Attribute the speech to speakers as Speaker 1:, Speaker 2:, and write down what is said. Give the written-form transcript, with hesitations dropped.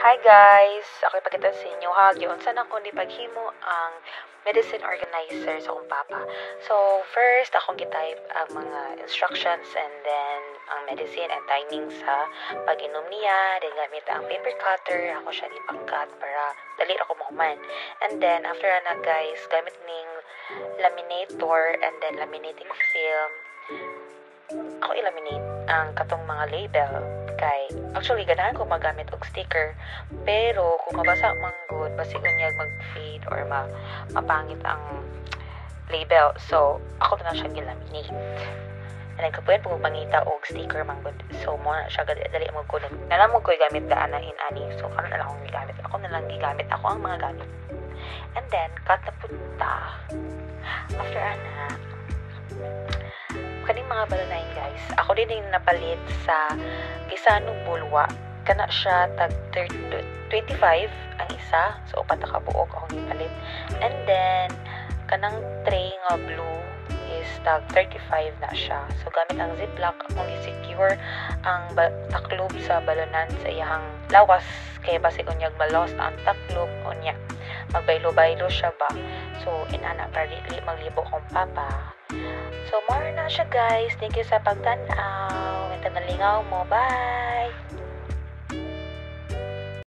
Speaker 1: Hi guys! Ako ipakita sa inyo ha, giunsa na ko ni paghimo ang medicine organizer sa akong papa. So, first akong gitype ang mga instructions and then ang medicine and timing sa pag-inom niya. Then gamit ang paper cutter, ako siya ipangkat para dali ako mahuman. And then after na guys, gamit ning laminator and then laminating film. Ako i-laminate ang katong mga label kay actually ganahan ko magamit og sticker pero kung mabasa man good basig unyag mag-fade or mapangit ang label, so ako na siya gilaminate and then kapuyan po pangita og sticker man good, so mo na siya dali mo ko nalang mo ko gamit gaana ani, so karon na lang akong gigamit ako ang mga gamit and then cut na punta after ana kaning mga balanayin guys, ako din yung napalit sa Kisano Bulwa. Kana siya tag 25 ang isa, so upat na kabuok akong ipalit. And then kanang tray nga blue is tag 35 na siya. So gamit ang ziplock akong i-secure ang taklob sa balonan sa iyang lawas kaya basig unyag ma-lost ang taklob unya. Magbaylo-baylo siya ba. So inana para dili maglibo kong papa. So, more na siya guys. Thank you sa pagtanaw. Ito nalingaw mo. Bye!